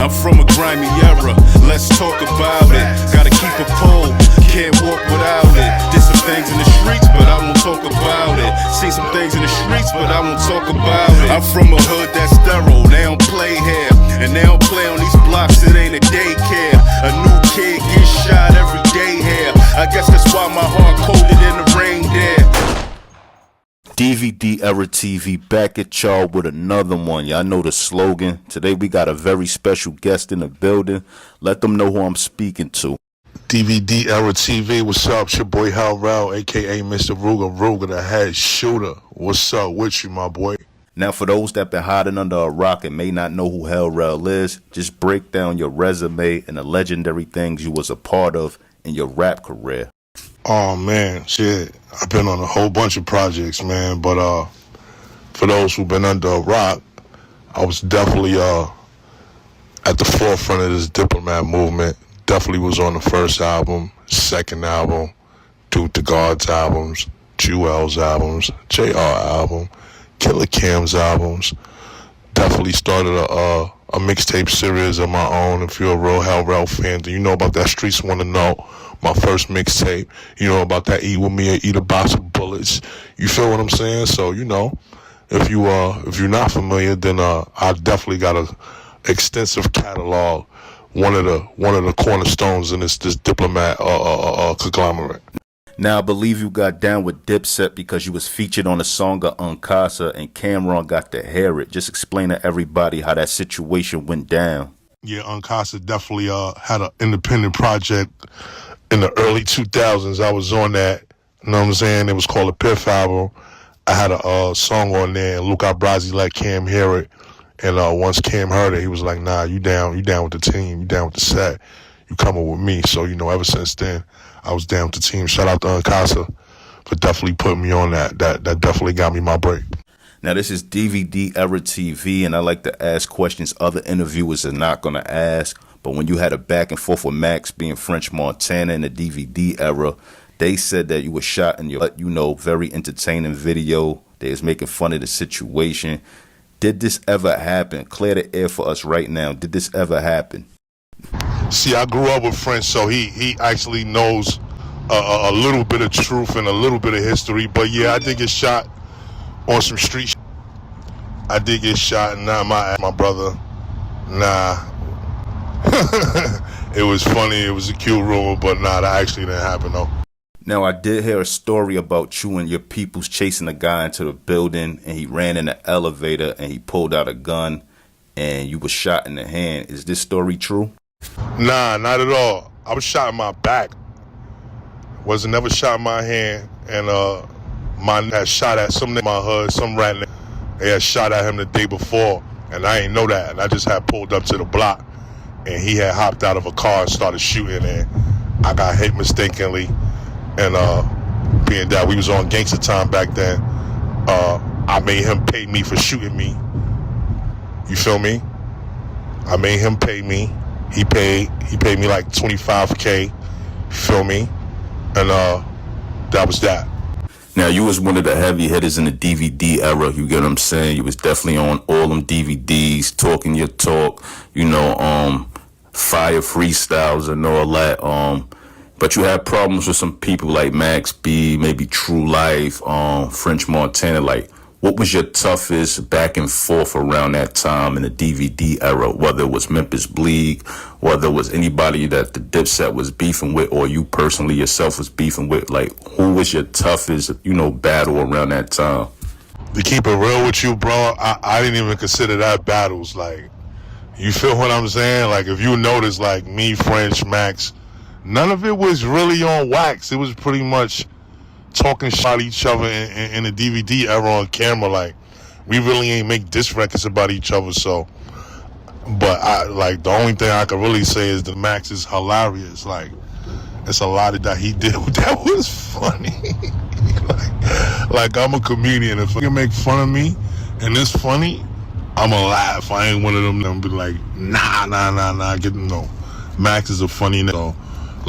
I'm from a grimy era, let's talk about it. Gotta keep a pole, can't walk without it. Did some things in the streets, but I won't talk about it. Seen some things in the streets, but I won't talk about it. I'm from a hood that's thorough, they don't play here. And they don't play on these blocks, it ain't a daycare. A new kid gets shot every day here. I guess that's why my heart colder than the rain there. DVD Era TV back at y'all with another one. Y'all know the slogan. Today we got a very special guest in the building. Let them know who I'm speaking to. DVD Era TV, what's up? It's your boy Rell, aka Mr. Ruger, the head shooter. What's up with you, my boy? Now, for those that been hiding under a rock and may not know who Rell is, just break down your resume and the legendary things you was a part of in your rap career. Oh man, shit. I've been on a whole bunch of projects, man. But for those who've been under a rock, I was definitely at the forefront of this diplomat movement. Definitely was on the first album, second album, Dude to God's albums, Jewel's albums, JR album, Killer Cam's albums. Definitely started a mixtape series of my own. If you're a real Rell fan, then you know about that Streets Wanna Know. My first mixtape, you know about that Eat With Me or Eat a Box of Bullets. You feel what I'm saying? So, you know, if you're not familiar, then I definitely got a extensive catalog. One of the cornerstones in this diplomat conglomerate. Now, I believe you got down with Dipset because you was featured on the song of Uncasa and Cameron got to hear it. Just explain to everybody how that situation went down. Yeah, Uncasa definitely had an independent project in the early 2000s. I was on that, you know what I'm saying? It was called a Piff album. I had a song on there, and Luca Brasi let Cam hear it. And once Cam heard it, he was like, nah, you down with the team, you down with the set, you coming with me. So, you know, ever since then, I was down with the team. Shout out to Uncasa for definitely putting me on that. That definitely got me my break. Now, this is DVD Era TV, and I like to ask questions other interviewers are not going to ask. But when you had a back and forth with Max being French Montana in the DVD era, they said that you were shot in your, very entertaining video. They was making fun of the situation. Did this ever happen? Clear the air for us right now. Did this ever happen? See, I grew up with French, so he actually knows a little bit of truth and a little bit of history. But yeah, I did get shot on some street shit. I did get shot, and not my brother. Nah. It was funny, it was a cute rumor, but nah, that actually didn't happen though. Now, I did hear a story about you and your peoples chasing a guy into the building, and he ran in the elevator and he pulled out a gun and you were shot in the hand. Is this story true? Nah, not at all. I was shot in my back. Wasn't never shot in my hand. And mine had shot at some in my hood, some rat. They had shot at him the day before, and I ain't know that. And I just had pulled up to the block, and he had hopped out of a car and started shooting, and I got hit mistakenly. And being that we was on gangster time back then, I made him pay me for shooting me. You feel me? I made him pay me. He paid me like $25K. You feel me? And that was that. Now, you was one of the heavy hitters in the DVD era, you get what I'm saying? You was definitely on all them DVDs, talking your talk, fire freestyles and all that. But you had problems with some people like Max B, maybe True Life, French Montana. Like, what was your toughest back and forth around that time in the DVD era? Whether it was Memphis Bleak, whether it was anybody that the Dipset was beefing with, or you personally yourself was beefing with. Like, who was your toughest, battle around that time? To keep it real with you, bro, I didn't even consider that battles. Like, you feel what I'm saying? Like, if you notice, like, me, French, Max, none of it was really on wax. It was pretty much talking shit about each other in the DVD era on camera. Like, we really ain't make diss records about each other. So, but the only thing I can really say is that Max is hilarious. Like, it's a lot of that he did that was funny. like I'm a comedian. If you can make fun of me and it's funny, I'ma laugh. I ain't one of them that be like, nah. No, Max is a funny nigga. So,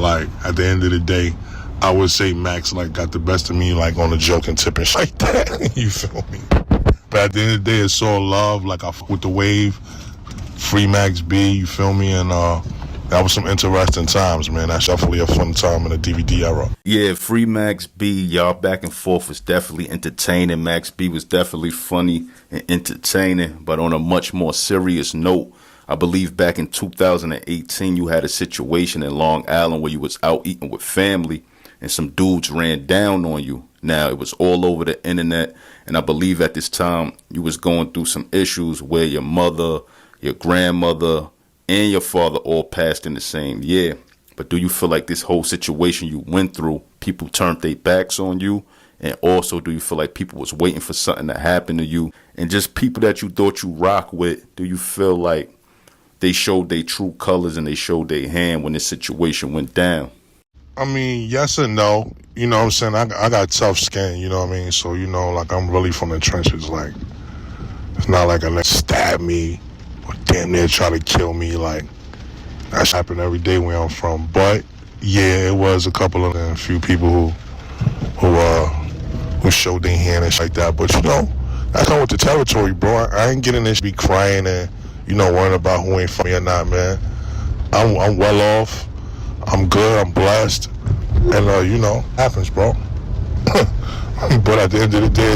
like, at the end of the day, I would say Max got the best of me, like, on a joke and tip and shit like that. You feel me? But at the end of the day, it's all love. Like, I fuck with the wave. Free Max B, you feel me? And that was some interesting times, man. That's definitely a fun time in the DVD era. Yeah, Free Max B, y'all back and forth was definitely entertaining. Max B was definitely funny and entertaining, but on a much more serious note, I believe back in 2018 you had a situation in Long Island where you was out eating with family and some dudes ran down on you. Now, it was all over the internet, and I believe at this time you was going through some issues where your mother, your grandmother, and your father all passed in the same year. But do you feel like this whole situation you went through, people turned their backs on you? And also, do you feel like people was waiting for something to happen to you? And just people that you thought you rock with, do you feel like they showed their true colors and they showed their hand when this situation went down? I mean, yes and no. You know what I'm saying? I got tough skin, you know what I mean? So, you know, like, I'm really from the trenches. Like, it's not like a nigga stab me or damn near try to kill me. Like, that's happened every day where I'm from. But, yeah, it was a couple of a few people who showed their hand and shit like that. But, you know, that come with the territory, bro. I ain't getting this be crying and, you know, worrying about who ain't for me or not, man. I'm well off. I'm good. I'm blessed. And, you know, happens, bro. But at the end of the day,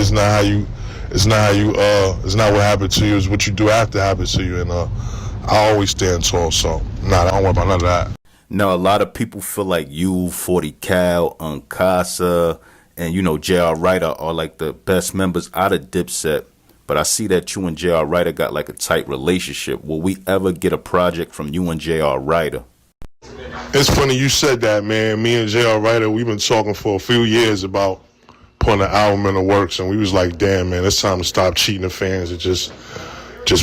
it's not what happened to you. It's what you do after it happens to you. And I always stand tall. So, I don't worry about none of that. Now, a lot of people feel like you, 40 Cal, Uncasa, and, you know, J.R. Writer are like the best members out of Dipset. But I see that you and J.R. Writer got like a tight relationship. Will we ever get a project from you and J.R. Writer? It's funny you said that, man. Me and J.R. Writer, we've been talking for a few years about putting an album in the works, and we was like, damn, man, it's time to stop cheating the fans and just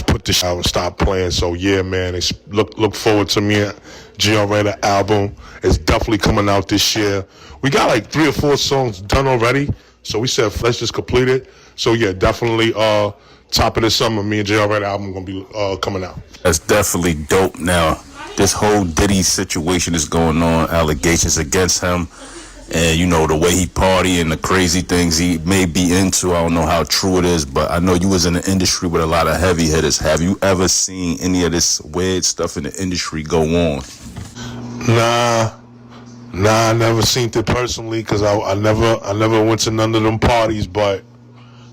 put this out and stop playing. So, yeah, man, look forward to me and J.R. Writer album. It's definitely coming out this year. We got like 3 or 4 songs done already, so we said, let's just complete it. So, yeah, definitely top of the summer, me and J.R. Writer album going to be coming out. That's definitely dope. Now, this whole Diddy situation is going on, allegations against him, and, you know, the way he party and the crazy things he may be into. I don't know how true it is, but I know you was in the industry with a lot of heavy hitters. Have you ever seen any of this weird stuff in the industry go on? Nah, I never seen it personally because I never went to none of them parties, but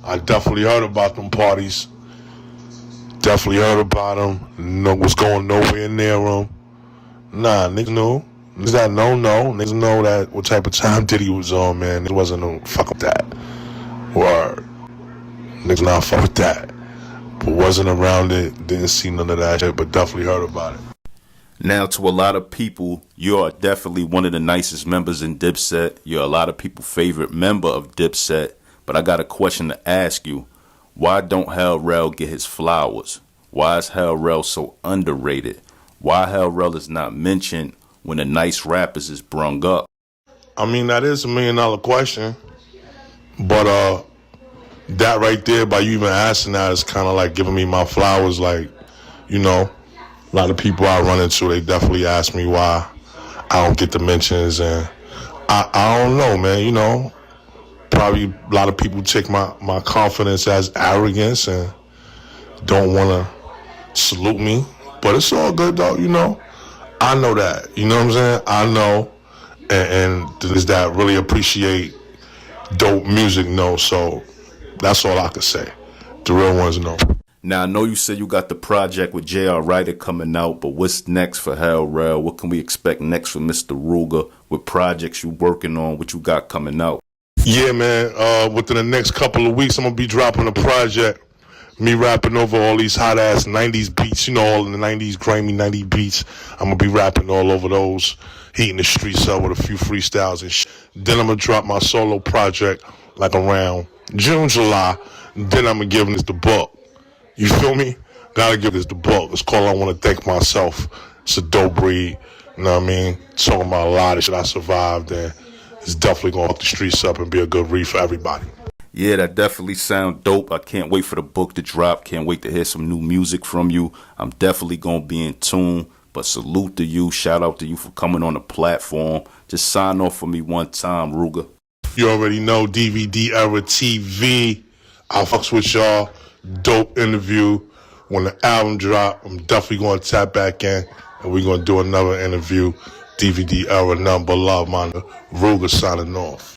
I definitely heard about them parties. Definitely heard about them. No, was going nowhere near them. Nah, niggas know. Niggas that know. Niggas know that what type of time Diddy was on, man. It wasn't no fuck with that. Word. Niggas not fuck with that. But wasn't around it. Didn't see none of that shit, but definitely heard about it. Now, to a lot of people, you are definitely one of the nicest members in Dipset. You're a lot of people's favorite member of Dipset. But I got a question to ask you. Why don't Rell get his flowers? Why is Rell so underrated? Why Rell is not mentioned when the nice rappers is brung up? I mean, that is $1 million question. But that right there, by you even asking that, is kind of like giving me my flowers. Like, you know, a lot of people I run into, they definitely ask me why I don't get the mentions. And I don't know, man, you know. Probably a lot of people take my confidence as arrogance and don't want to salute me. But it's all good, though, you know. I know that. You know what I'm saying? I know. And there's that really appreciate dope music, know. So that's all I can say. The real ones know. Now, I know you said you got the project with J.R. Writer coming out, but what's next for Rell? What can we expect next for Mr. Ruger? What projects you working on? What you got coming out? Yeah, man. Within the next couple of weeks, I'm going to be dropping a project. Me rapping over all these hot-ass 90s beats. You know, all in the 90s, grimy 90s beats. I'm going to be rapping all over those, heating the streets up with a few freestyles and shit. Then I'm going to drop my solo project like around June, July. Then I'm going to give this the book. You feel me? Gotta give this the book. It's called I Want to Thank Myself. It's a dope breed. You know what I mean? Talking about a lot of shit I survived, and it's definitely going to hook the streets up and be a good read for everybody. Yeah, that definitely sound dope. I can't wait for the book to drop. Can't wait to hear some new music from you. I'm definitely going to be in tune. But salute to you. Shout out to you for coming on the platform. Just sign off for me one time, Ruger. You already know dvderatv. I fucks with y'all. Dope interview When the album drop, I'm definitely going to tap back in, and we're going to do another interview. DVD era, number love, man. Ruger signing off.